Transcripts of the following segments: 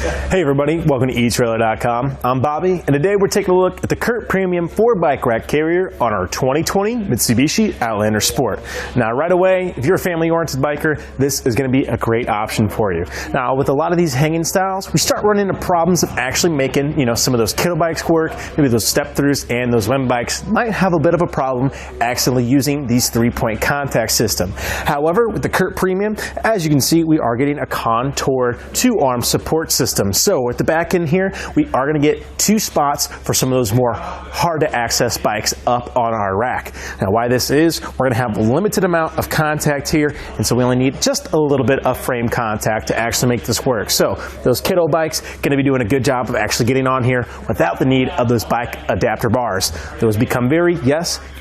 Hey everybody, welcome to etrailer.com. I'm Bobby, and today we're taking a look at the CURT Premium 4-bike rack carrier on our 2020 Mitsubishi Outlander Sport. Now right away, if you're a family-oriented biker, this is going to be a great option for you. Now with a lot of these hanging styles, we start running into problems of actually making, some of those kiddo bikes work, maybe those step-throughs and those WEM bikes might have a bit of a problem accidentally using these 3-point contact system. However, with the CURT Premium, as you can see, we are getting a contoured 2-arm support system. So at the back end here, we are going to get 2 spots for some of those more hard to access bikes up on our rack. Now why this is, we're going to have a limited amount of contact here, and so we only need just a little bit of frame contact to actually make this work. So those kiddo bikes going to be doing a good job of actually getting on here without the need of those bike adapter bars. Those become very,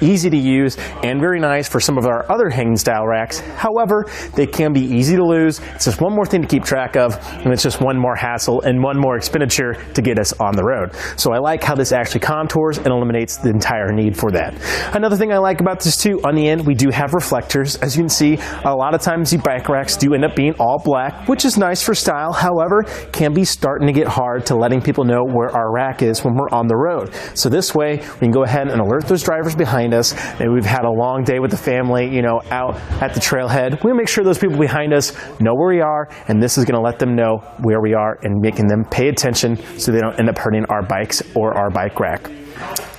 easy to use and very nice for some of our other hanging style racks. However, they can be easy to lose. It's just one more thing to keep track of, and it's just one more hassle and one more expenditure to get us on the road. So I like how this actually contours and eliminates the entire need for that. Another thing I like about this too, on the end we do have reflectors. As you can see, a lot of times the bike racks do end up being all black, which is nice for style. However, can be starting to get hard to letting people know where our rack is when we're on the road. So this way we can go ahead and alert those drivers behind us. Maybe we've had a long day with the family, out at the trailhead. We make sure those people behind us know where we are, and this is going to let them know where we are and making them pay attention so they don't end up hurting our bikes or our bike rack.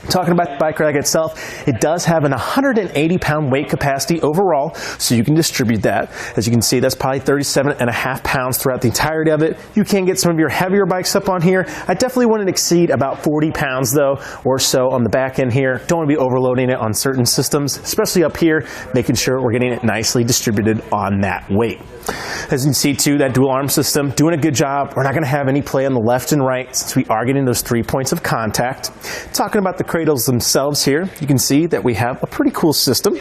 Talking about the bike rack itself, it does have an 180-pound weight capacity overall, so you can distribute that. As you can see, that's probably 37.5 pounds throughout the entirety of it. You can get some of your heavier bikes up on here. I definitely wouldn't exceed about 40 pounds though, or so on the back end here. Don't want to be overloading it on certain systems, especially up here, making sure we're getting it nicely distributed on that weight. As you can see too, that dual arm system doing a good job. We're not going to have any play on the left and right since we are getting those 3 points of contact. Talking about the cradles themselves here, you can see that we have a pretty cool system.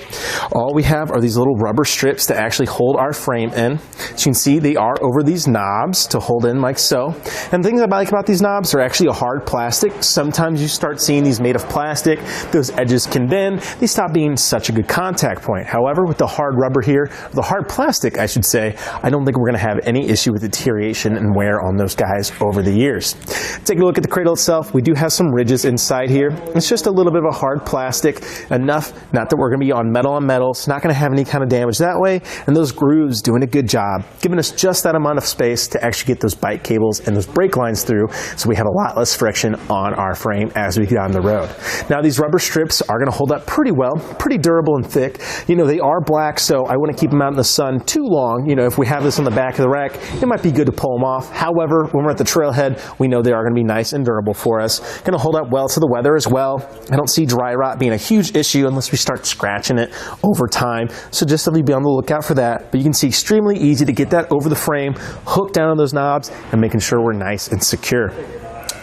All we have are these little rubber strips to actually hold our frame in. As you can see, they are over these knobs to hold in like so. And the thing that I like about these knobs, they're actually a hard plastic. Sometimes you start seeing these made of plastic. Those edges can bend. They stop being such a good contact point. However, with the hard rubber here, the hard plastic I should say, I don't think we're going to have any issue with deterioration and wear on those guys over the years. Take a look at the cradle itself. We do have some ridges inside here. It's just a little bit of a hard plastic, enough not that we're going to be on metal. It's not going to have any kind of damage that way, and those grooves doing a good job, giving us just that amount of space to actually get those bike cables and those brake lines through, so we have a lot less friction on our frame as we get on the road. Now these rubber strips are going to hold up pretty well, pretty durable and thick. They are black, so I wouldn't keep them out in the sun too long. If we have this on the back of the rack, it might be good to pull them off. However, when we're at the trailhead, we know they are going to be nice and durable for us. Going to hold up well to the weather as well. I don't see dry rot being a huge issue unless we start scratching it over time. So just to be on the lookout for that. But you can see extremely easy to get that over the frame, hook down on those knobs, and making sure we're nice and secure.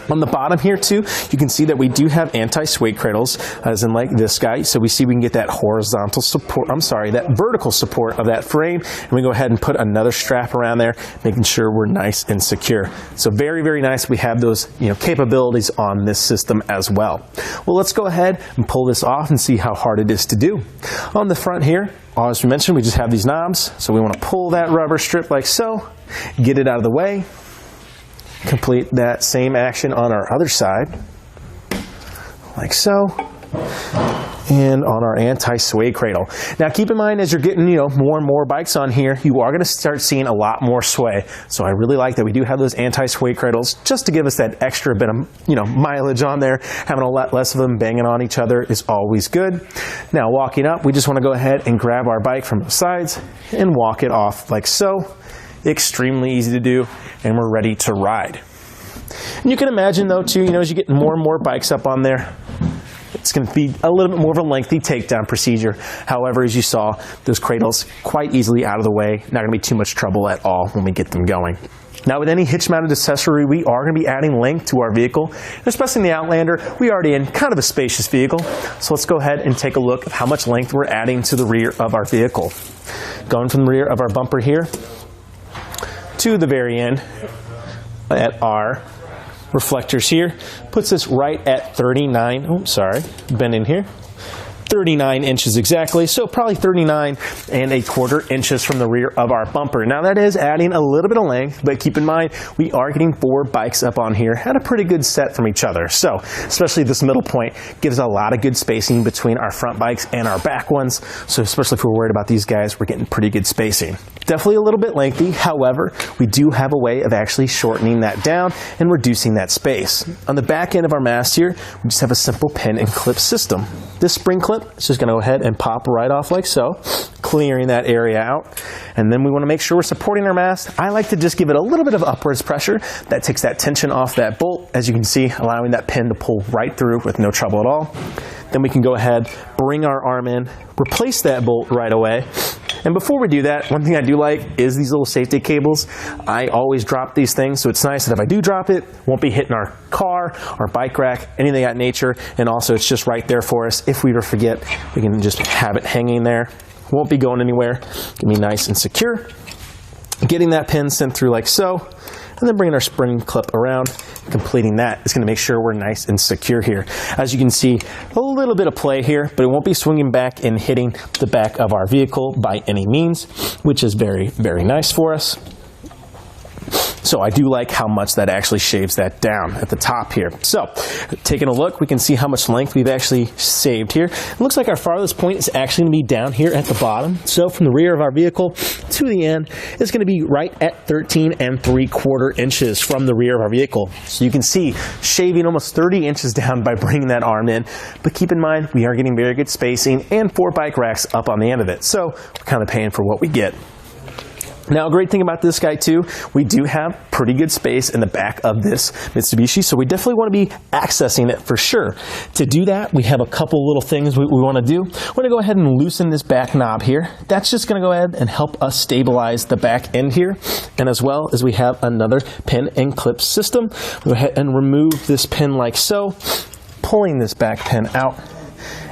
On the bottom here too, you can see that we do have anti-sway cradles, as in like this guy. So we see we can get that horizontal support, that vertical support of that frame. And we go ahead and put another strap around there, making sure we're nice and secure. So very, very nice. We have those, capabilities on this system as well. Well, let's go ahead and pull this off and see how hard it is to do. On the front here, as we mentioned, we just have these knobs. So we want to pull that rubber strip like so, get it out of the way. Complete that same action on our other side, like so, and on our anti-sway cradle. Now keep in mind, as you're getting more and more bikes on here, you are going to start seeing a lot more sway. So I really like that we do have those anti-sway cradles just to give us that extra bit of mileage on there. Having a lot less of them banging on each other is always good. Now walking up, we just want to go ahead and grab our bike from the sides and walk it off like so. Extremely easy to do, and we're ready to ride. And you can imagine though too, as you get more and more bikes up on there, it's going to be a little bit more of a lengthy takedown procedure. However, as you saw, those cradles quite easily out of the way, not going to be too much trouble at all when we get them going. Now with any hitch-mounted accessory, we are going to be adding length to our vehicle, especially in the Outlander. We are already in kind of a spacious vehicle, so let's go ahead and take a look at how much length we're adding to the rear of our vehicle. Going from the rear of our bumper here to the very end at our reflectors here, puts us right at 39, bend in here, 39 inches exactly, so probably 39¼ inches from the rear of our bumper. Now that is adding a little bit of length, but keep in mind we are getting 4 bikes up on here at a pretty good set from each other. So especially this middle point gives a lot of good spacing between our front bikes and our back ones. So especially if we're worried about these guys, we're getting pretty good spacing. Definitely a little bit lengthy, however, we do have a way of actually shortening that down and reducing that space. On the back end of our mast here, we just have a simple pin and clip system. This spring clip is just going to go ahead and pop right off like so, clearing that area out. And then we want to make sure we're supporting our mast. I like to just give it a little bit of upwards pressure. That takes that tension off that bolt, as you can see, allowing that pin to pull right through with no trouble at all. Then we can go ahead, bring our arm in, replace that bolt right away. And before we do that, one thing I do like is these little safety cables. I always drop these things, so it's nice that if I do drop it, it won't be hitting our car, our bike rack, anything of that nature. And also it's just right there for us. If we ever forget, we can just have it hanging there. Won't be going anywhere. Can be nice and secure. Getting that pin sent through like so, and then bringing our spring clip around, completing that is going to make sure we're nice and secure here. As you can see, a little bit of play here, but it won't be swinging back and hitting the back of our vehicle by any means, which is very, very nice for us. So I do like how much that actually shaves that down at the top here. So taking a look, we can see how much length we've actually saved here. It looks like our farthest point is actually going to be down here at the bottom. So from the rear of our vehicle to the end, it's going to be right at 13¾ inches from the rear of our vehicle. So you can see shaving almost 30 inches down by bringing that arm in. But keep in mind, we are getting very good spacing and 4 bike racks up on the end of it. So we're kind of paying for what we get. Now, a great thing about this guy too, we do have pretty good space in the back of this Mitsubishi, so we definitely want to be accessing it for sure. To do that, we have a couple little things we want to do. We're going to go ahead and loosen this back knob here. That's just going to go ahead and help us stabilize the back end here. And as well as we have another pin and clip system, we'll go ahead and remove this pin like so, pulling this back pin out.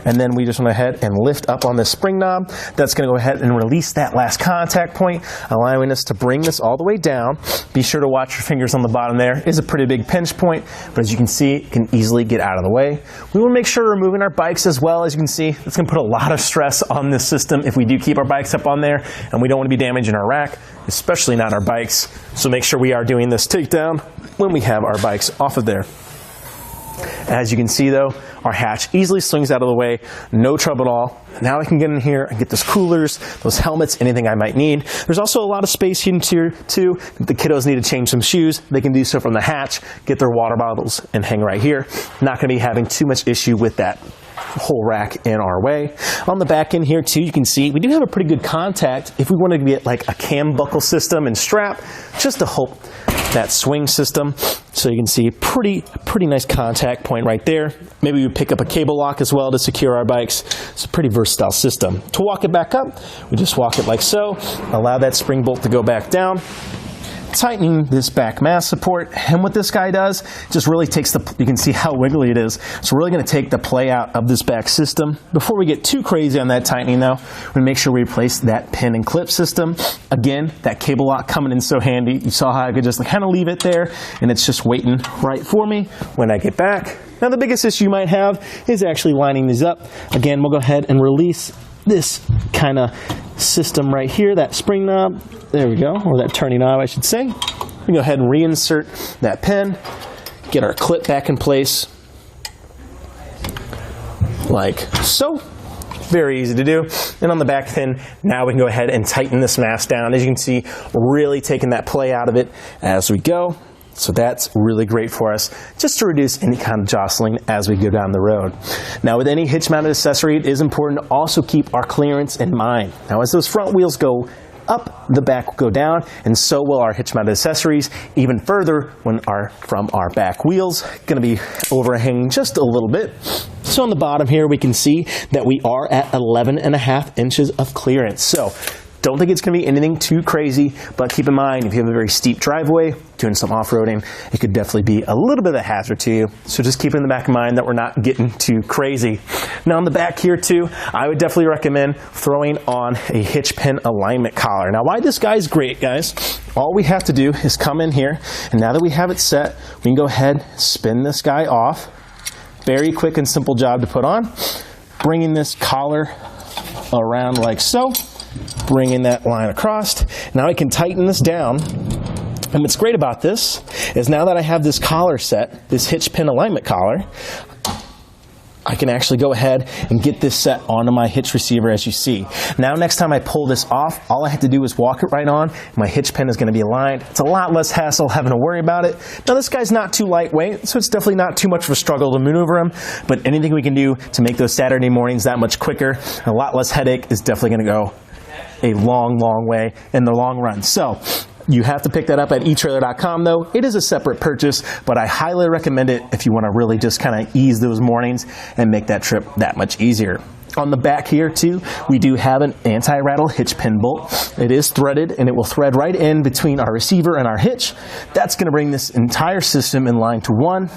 And then we just went ahead and lift up on this spring knob. That's going to go ahead and release that last contact point, allowing us to bring this all the way down. Be sure to watch your fingers on the bottom there. It is a pretty big pinch point, but as you can see, it can easily get out of the way. We want to make sure we're moving our bikes as well. As you can see, it's going to put a lot of stress on this system if we do keep our bikes up on there, and we don't want to be damaging our rack, especially not our bikes. So make sure we are doing this takedown when we have our bikes off of there. As you can see though, our hatch easily swings out of the way, no trouble at all. Now I can get in here and get those coolers, those helmets, anything I might need. There's also a lot of space here too. If the kiddos need to change some shoes, they can do so from the hatch, get their water bottles and hang right here. Not going to be having too much issue with that whole rack in our way. On the back end here too, you can see we do have a pretty good contact if we wanted to get like a cam buckle system and strap, just to help that swing system. So you can see pretty nice contact point right there. Maybe we pick up a cable lock as well to secure our bikes. It's a pretty versatile system. To walk it back up, we just walk it like so, allow that spring bolt to go back down, tightening this back mast support. And what this guy does, just really takes you can see how wiggly it is. It's really going to take the play out of this back system. Before we get too crazy on that tightening though, we're going to make sure we replace that pin and clip system. Again, that cable lock coming in so handy. You saw how I could just kind of leave it there and it's just waiting right for me when I get back. Now the biggest issue you might have is actually lining these up. Again, we'll go ahead and release this kind of system right here, that spring knob, there we go, or that turning knob I should say. We go ahead and reinsert that pin, get our clip back in place, like so. Very easy to do. And on the back pin, now we can go ahead and tighten this mast down. As you can see, really taking that play out of it as we go. So that's really great for us, just to reduce any kind of jostling as we go down the road. Now with any hitch mounted accessory, it is important to also keep our clearance in mind. Now as those front wheels go up, the back will go down, and so will our hitch mounted accessories even further when from our back wheels. Going to be overhanging just a little bit. So on the bottom here we can see that we are at 11½ inches of clearance. So don't think it's going to be anything too crazy, but keep in mind, if you have a very steep driveway, doing some off-roading, it could definitely be a little bit of a hazard to you. So just keep in the back of mind that we're not getting too crazy. Now on the back here too, I would definitely recommend throwing on a hitch pin alignment collar. Now why this guy's great, guys, all we have to do is come in here, and now that we have it set, we can go ahead, spin this guy off. Very quick and simple job to put on. bringing this collar around like so, bringing that line across. Now I can tighten this down. And what's great about this is now that I have this collar set, this hitch pin alignment collar, I can actually go ahead and get this set onto my hitch receiver, as you see. Now next time I pull this off, all I have to do is walk it right on. My hitch pin is going to be aligned. It's a lot less hassle having to worry about it. Now this guy's not too lightweight, so it's definitely not too much of a struggle to maneuver him, but anything we can do to make those Saturday mornings that much quicker, a lot less headache, is definitely going to go a long, long way in the long run. So you have to pick that up at etrailer.com though. It is a separate purchase, but I highly recommend it if you want to really just kind of ease those mornings and make that trip that much easier. On the back here too, we do have an anti-rattle hitch pin bolt. It is threaded and it will thread right in between our receiver and our hitch. That's going to bring this entire system in line to one.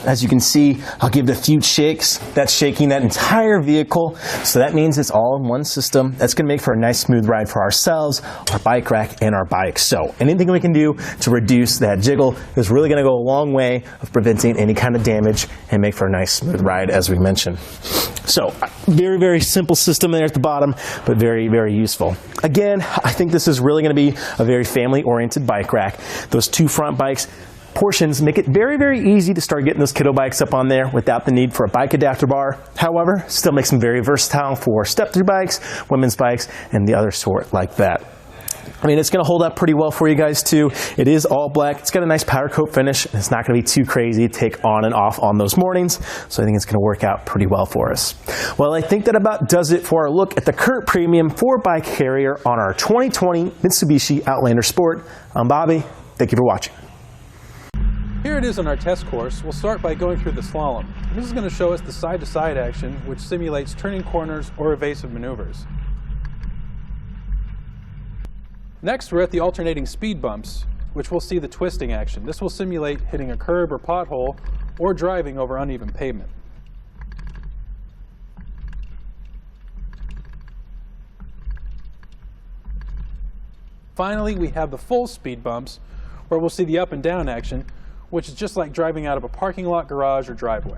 As you can see, I'll give it a few shakes. That's shaking that entire vehicle. So that means it's all in one system. That's going to make for a nice smooth ride for ourselves, our bike rack, and our bike. So anything we can do to reduce that jiggle is really going to go a long way of preventing any kind of damage and make for a nice smooth ride, as we mentioned. So very, very simple system there at the bottom, but very, very useful. Again, I think this is really going to be a very family-oriented bike rack. Those two front bikes portions make it very, very easy to start getting those kiddo bikes up on there without the need for a bike adapter bar. However, still makes them very versatile for step-through bikes, women's bikes, and the other sort like that. I mean, it's going to hold up pretty well for you guys too. It is all black. It's got a nice powder coat finish. And it's not going to be too crazy to take on and off on those mornings. So I think it's going to work out pretty well for us. Well, I think that about does it for our look at the CURT Premium 4-bike carrier on our 2020 Mitsubishi Outlander Sport. I'm Bobby. Thank you for watching. Here it is on our test course. We'll start by going through the slalom. This is going to show us the side-to-side action, which simulates turning corners or evasive maneuvers. Next, we're at the alternating speed bumps, which we'll see the twisting action. This will simulate hitting a curb or pothole or driving over uneven pavement. Finally, we have the full speed bumps, where we'll see the up and down action, which is just like driving out of a parking lot, garage, or driveway.